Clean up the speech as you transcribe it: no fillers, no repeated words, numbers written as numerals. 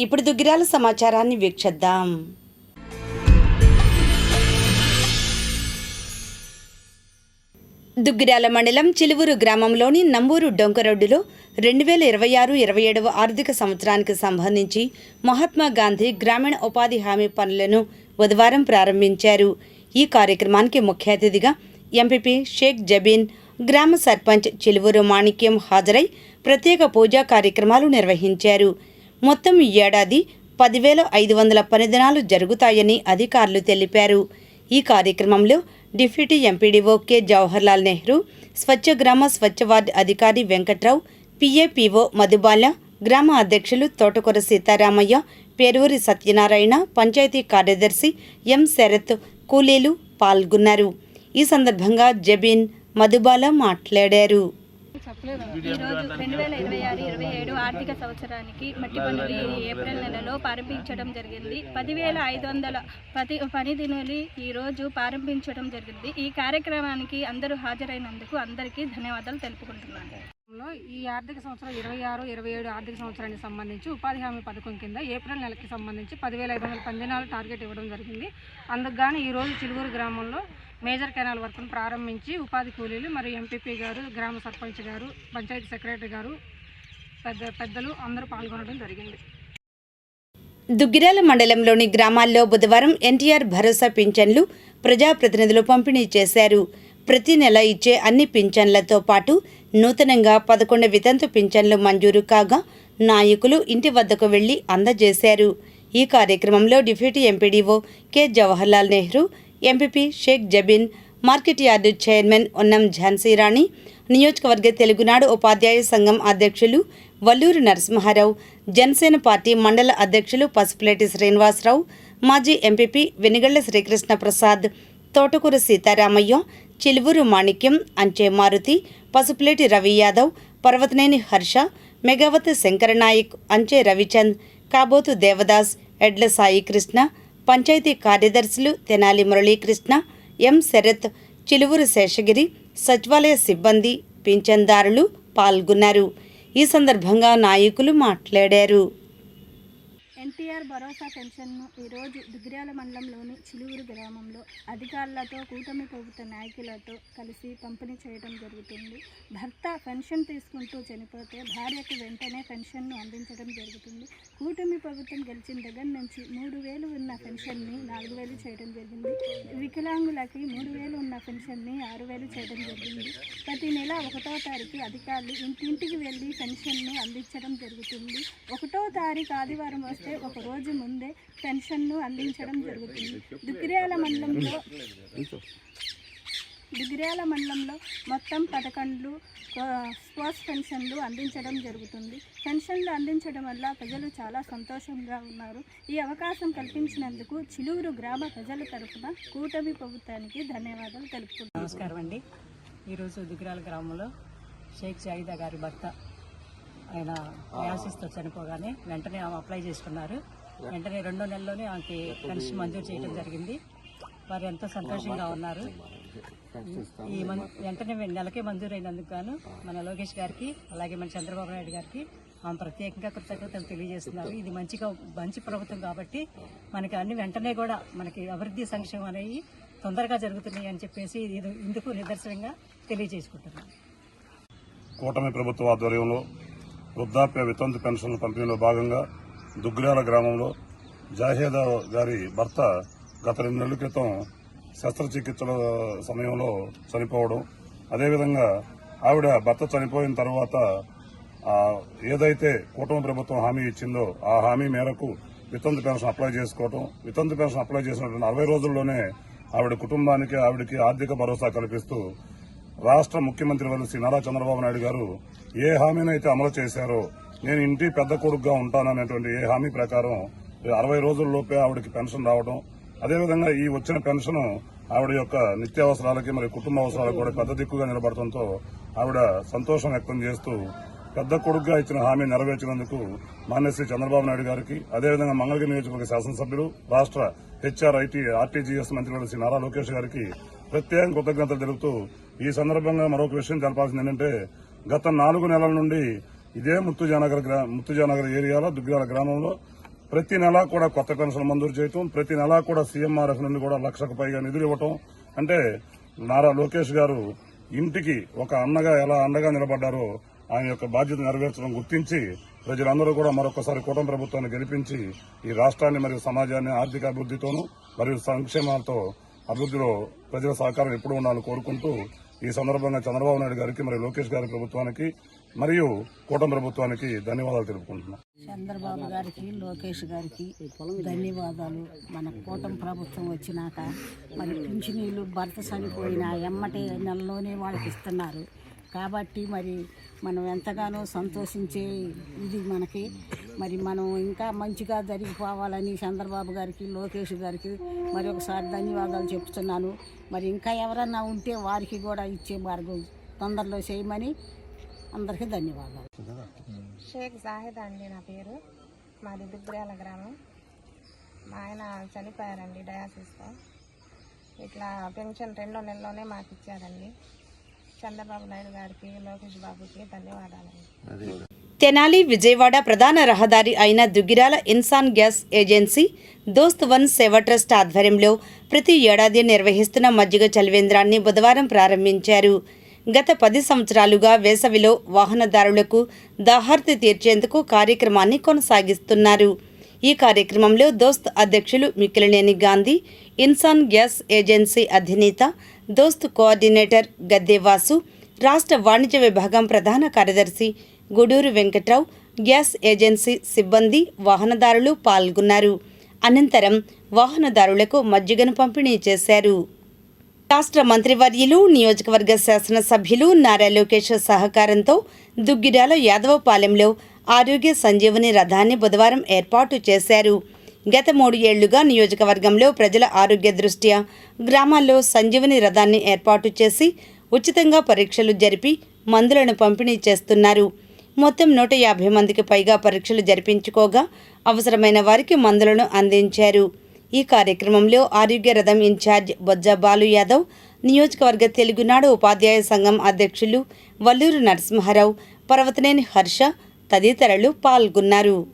ఇప్పుడు దుగ్గిరాల సమాచారాన్ని వీక్షిద్దాం. దుగ్గిరాల మండలం చిలువూరు గ్రామంలోని నంబూరు డొంక రోడ్డులో 2026-27 ఆర్థిక సంవత్సరానికి సంబంధించి మహాత్మా గాంధీ గ్రామీణ ఉపాధి హామీ పనులను బుధవారం ప్రారంభించారు. ఈ కార్యక్రమానికి ముఖ్య అతిథిగా ఎంపీపీ షేక్ జబీన్, గ్రామ సర్పంచ్ చిలువూరు మాణిక్యం హాజరై ప్రత్యేక పూజా కార్యక్రమాలు నిర్వహించారు. మొత్తం ఈ ఏడాది 10,500 పనిదినాలు జరుగుతాయని అధికారులు తెలిపారు. ఈ కార్యక్రమంలో deputy MPDO K Jawaharlal Nehru, స్వచ్ఛ గ్రామ స్వచ్ఛ వార్డు అధికారి వెంకట్రావు, పిఏపిఓ మధుబాల, గ్రామ అధ్యక్షులు తోటకూర సీతారామయ్య, పేరూరి సత్యనారాయణ, పంచాయతీ కార్యదర్శి ఎం శరత్, కూలీలు పాల్గొన్నారు. ఈ సందర్భంగా జబీన్, మధుబాల మాట్లాడారు. ఈరోజు 2026-27 ఆర్థిక సంవత్సరానికి మట్టి పనులు ఏప్రిల్ నెలలో ప్రారంభించడం జరిగింది. 10,500 పని దినాలు ఈరోజు ప్రారంభించడం జరిగింది. ఈ కార్యక్రమానికి అందరూ హాజరైనందుకు అందరికీ ధన్యవాదాలు తెలుపుకుంటున్నాను. ఈ ఆర్థిక సంవత్సరం 26-27 ఆర్థిక సంవత్సరానికి సంబంధించి ఉపాధి హామీ పథకం కింద ఏప్రిల్ నెలకి సంబంధించి 10,500 పనిదినాలు టార్గెట్ ఇవ్వడం జరిగింది. అందుకు గాను ఈరోజు చిలువూరు గ్రామంలో మేజర్ కెనాల్ వర్క్ను ప్రారంభించి ఉపాధి కూలీలు మరియు ఎంపీపీ గారు, గ్రామ సర్పంచ్ గారు, పంచాయతీ సెక్రటరీ గారు, పెద్దలు అందరూ పాల్గొనడం జరిగింది. దుగ్గిరాల మండలంలోని గ్రామాల్లో బుధవారం ఎన్టీఆర్ భరోసా పింఛన్లు ప్రజాప్రతినిధులు పంపిణీ చేశారు. ప్రతి నెల ఇచ్చే అన్ని పింఛన్లతో పాటు నూతనంగా 11 వితంతు పింఛన్లు మంజూరు కాగా నాయకులు ఇంటి వద్దకు వెళ్లి అందజేశారు. ఈ కార్యక్రమంలో deputy MPDO K Jawaharlal Nehru, MPP Sheikh Jabeen, market yard chairman Unnam Jhansi Rani, నియోజకవర్గ తెలుగునాడు ఉపాధ్యాయ సంఘం అధ్యక్షులు వల్లూరు నరసింహారావు, జనసేన పార్టీ మండల అధ్యక్షులు పసుపులేటి శ్రీనివాసరావు, మాజీ ఎంపీపీ వెనిగళ్ల శ్రీకృష్ణ ప్రసాద్, తోటకూర సీతారామయ్య, చిలువూరు మాణిక్యం, అంచే మారుతి, పసుపులేటి రవి యాదవ్, పర్వతనేని హర్ష, మెగావతి శంకరనాయక్, అంచే రవిచంద్, కాబోతు దేవదాస్, ఎడ్ల సాయి కృష్ణ, పంచాయతీ కార్యదర్శులు తెనాలి మురళీకృష్ణ, ఎం శరత్, చిలువూరు శేషగిరి, సచివాలయ సిబ్బంది, పింఛన్దారులు పాల్గొన్నారు. ఈ సందర్భంగా నాయకులు మాట్లాడారు. ఎన్టీఆర్ భరోసా పెన్షన్ను ఈరోజు దుగ్గిరాల మండలంలోని చిలువూరు గ్రామంలో అధికారులతో, కూటమి ప్రభుత్వ నాయకులతో కలిసి పంపిణీ చేయడం జరుగుతుంది. భర్త పెన్షన్ తీసుకుంటూ చనిపోతే భార్యకు వెంటనే పెన్షన్ను అందించడం జరుగుతుంది. కూటమి ప్రభుత్వం గెలిచిన దగ్గర నుంచి 3,000 ఉన్న పెన్షన్ని 4,000 చేయడం జరిగింది. వికలాంగులకి 3,000 ఉన్న పెన్షన్ని 6,000 చేయడం జరిగింది. ప్రతి నెల 1వ తారీఖు అధికారులు ఇంటింటికి వెళ్ళి పెన్షన్ను అందించడం జరుగుతుంది. 1వ తారీఖు ఆదివారం వస్తే ఒక రోజు ముందే పెన్షన్ను అందించడం జరుగుతుంది. దుగ్గిరాల మండలంలో మొత్తం 11 స్పోర్ట్స్ పెన్షన్లు అందించడం జరుగుతుంది. పెన్షన్లు అందించడం వల్ల ప్రజలు చాలా సంతోషంగా ఉన్నారు. ఈ అవకాశం కల్పించినందుకు చిలువూరు గ్రామ ప్రజల తరఫున కూటమి ప్రభుత్వానికి ధన్యవాదాలు తెలుపుతున్నాను. నమస్కారం అండి. ఈరోజు దుగ్గిరాల గ్రామంలో షేక్ జాయిదా గారి భర్త ఆయన యాసిస్తో చనిపోగానే వెంటనే ఆమె అప్లై చేసుకున్నారు. వెంటనే 2 నెలల్లోనే ఆమెకి పెన్షన్ మంజూరు చేయడం జరిగింది. వారు ఎంతో సంతోషంగా ఉన్నారు. ఈ వెంటనే నెలకే మంజూరైనందుకు గాను మన లోకేష్ గారికి, అలాగే మన చంద్రబాబు నాయుడు గారికి ఆమె ప్రత్యేకంగా కృతజ్ఞతలు తెలియజేస్తున్నారు. ఇది మంచి ప్రభుత్వం కాబట్టి మనకి అన్ని వెంటనే కూడా మనకి అభివృద్ధి సంక్షేమం అనేవి తొందరగా జరుగుతున్నాయి అని చెప్పేసి ఇందుకు నిదర్శనంగా తెలియజేసుకుంటున్నాను. కూటమి ప్రభుత్వ ఆధ్వర్యంలో వృద్ధాప్య వితంతు పెన్షన్ల పంపిణీలో భాగంగా దుగ్గిరాల గ్రామంలో జాహేదా గారి భర్త గత 2 నెలల క్రితం శస్త్రచికిత్సల సమయంలో చనిపోవడం, అదేవిధంగా ఆవిడ భర్త చనిపోయిన తర్వాత ఏదైతే కూటమి ప్రభుత్వం హామీ ఇచ్చిందో ఆ హామీ మేరకు వితంతు పెన్షన్ అప్లై చేసుకోవడం, వితంతు పెన్షన్ అప్లై చేసినటువంటి 40 రోజుల్లోనే ఆవిడ కుటుంబానికి ఆవిడకి ఆర్థిక భరోసా కల్పిస్తూ రాష్ట్ర ముఖ్యమంత్రి వర్యులు శ్రీ నారా చంద్రబాబు నాయుడు గారు ఏ హామీనైతే అమలు చేశారో, నేను ఇంటి పెద్ద కొడుకుగా ఉంటాననేటువంటి ఏ హామీ ప్రకారం 60 రోజుల్లోపే ఆవిడకి పెన్షన్ రావడం, అదేవిధంగా ఈ వచ్చిన పెన్షన్ ఆవిడ యొక్క నిత్యావసరాలకి మరియు కుటుంబ అవసరాలకు కూడా పెద్ద దిక్కుగా నిలబడటంతో ఆవిడ సంతోషం వ్యక్తం చేస్తూ పెద్ద కొడుకుగా ఇచ్చిన హామీ నెరవేర్చినందుకు మాన్యశ్రీ చంద్రబాబు నాయుడు గారికి, అదేవిధంగా మంగళగిరి నియోజకవర్గ శాసనసభ్యులు, రాష్ట్ర హెచ్ఆర్ఐటీ ఆర్టీజీఎస్ మంత్రి శ్రీ నారా లోకేష్ గారికి ప్రత్యేక కృతజ్ఞతలు తెలుపుతూ ఈ సందర్భంగా మరొక విషయం తెలపాల్సింది ఏంటంటే, గత 4 నెలల నుండి ఇదే ముత్తుజానగర్ ఏరియాలో దుగ్గిరాల గ్రామంలో ప్రతి నెలా కూడా కొత్త పెన్షన్ మంజూరు చేయటం, ప్రతి నెలా కూడా సీఎంఆర్ఎఫ్ నుండి కూడా 1,00,000కు పైగా నిధులు ఇవ్వటం. అంటే నారా లోకేష్ గారు ఇంటికి ఒక అన్నగా ఎలా అండగా నిలబడ్డారో ఆయన యొక్క బాధ్యత నెరవేర్చడం గుర్తించి ప్రజలందరూ కూడా మరొకసారి కూటమి ప్రభుత్వాన్ని గెలిపించి ఈ రాష్ట్రాన్ని మరియు సమాజాన్ని ఆర్థిక అభివృద్ధితోనూ మరియు సంక్షేమాలతో అభివృద్ధిలో ప్రజల సహకారం ఎప్పుడూ ఉండాలని కోరుకుంటూ ఈ సందర్భంగా చంద్రబాబు నాయుడు గారికి మరియు లోకేష్ గారి ప్రభుత్వానికి మరియు కూటమి ప్రభుత్వానికి ధన్యవాదాలు తెలుపుకుంటున్నాం. చంద్రబాబు గారికి, లోకేష్ గారికి ధన్యవాదాలు. మన కూటమి ప్రభుత్వం వచ్చినాక మరి పింఛనీలు భర్త చనిపోయిన ఎమ్మటే నెలలోనే వాళ్ళకి ఇస్తున్నారు కాబట్టి మరి మనం ఎంతగానో సంతోషించే ఇది మనకి. మరి మనం ఇంకా మంచిగా జరిగిపోవాలని చంద్రబాబు గారికి, లోకేష్ గారికి మరి ఒకసారి ధన్యవాదాలు చెప్తున్నాను. మరి ఇంకా ఎవరన్నా ఉంటే వారికి కూడా ఇచ్చే మార్గం తొందరలో చేయమని అందరికీ ధన్యవాదాలు. షేక్ జాహిద్ అండి నా పేరు. మాది దుగ్గ్రాల గ్రామం. మా ఆయన చనిపోయారండి డయాసిస్తో. ఇట్లా పెన్షన్ 2 నెలల్లోనే మాకు ఇచ్చారండి. చంద్రబాబు నాయుడు గారికి, లోకేష్ బాబుకి ధన్యవాదాలండి. తెనాలి విజయవాడ ప్రధాన రహదారి అయిన దుగ్గిరాల ఇన్సాన్ గ్యాస్ ఏజెన్సీ దోస్త్ వన్ సేవా ట్రస్ట్ ఆధ్వర్యంలో ప్రతి ఏడాది నిర్వహిస్తున్న మజ్జిగ చలివేంద్రాన్ని బుధవారం ప్రారంభించారు. గత 10 సంవత్సరాలుగా వేసవిలో వాహనదారులకు దాహార్తి తీర్చేందుకు కార్యక్రమాన్ని కొనసాగిస్తున్నారు. ఈ కార్యక్రమంలో దోస్త్ అధ్యక్షులు మిక్కిలినేని గాంధీ, ఇన్సాన్ గ్యాస్ ఏజెన్సీ అధినేత, దోస్త్ కోఆర్డినేటర్ గద్దేవాసు, రాష్ట్ర వాణిజ్య విభాగం ప్రధాన కార్యదర్శి గూడూరు వెంకట్రావు, గ్యాస్ ఏజెన్సీ సిబ్బంది, వాహనదారులు పాల్గొన్నారు. అనంతరం వాహనదారులకు మజ్జిగను పంపిణీ చేశారు. రాష్ట్ర మంత్రివర్యులు, నియోజకవర్గ శాసనసభ్యులు నారా లోకేష్ సహకారంతో దుగ్గిరాల యాదవపాలెంలో ఆరోగ్య సంజీవని రథాన్ని బుధవారం ఏర్పాటు చేశారు. గత 3 ఏళ్లుగా నియోజకవర్గంలో ప్రజల ఆరోగ్య దృష్ట్యా గ్రామాల్లో సంజీవని రథాన్ని ఏర్పాటు చేసి ఉచితంగా పరీక్షలు జరిపి మందులను పంపిణీ చేస్తున్నారు. మొత్తం 150 మందికి పైగా పరీక్షలు జరిపించుకోగా అవసరమైన వారికి మందులను అందించారు. ఈ కార్యక్రమంలో ఆరోగ్య రథం ఇన్ఛార్జ్ బొజ్జ బాలు యాదవ్, నియోజకవర్గ తెలుగునాడు ఉపాధ్యాయ సంఘం అధ్యక్షులు వల్లూరు నరసింహారావు, పర్వతనేని హర్ష తదితరులు పాల్గొన్నారు.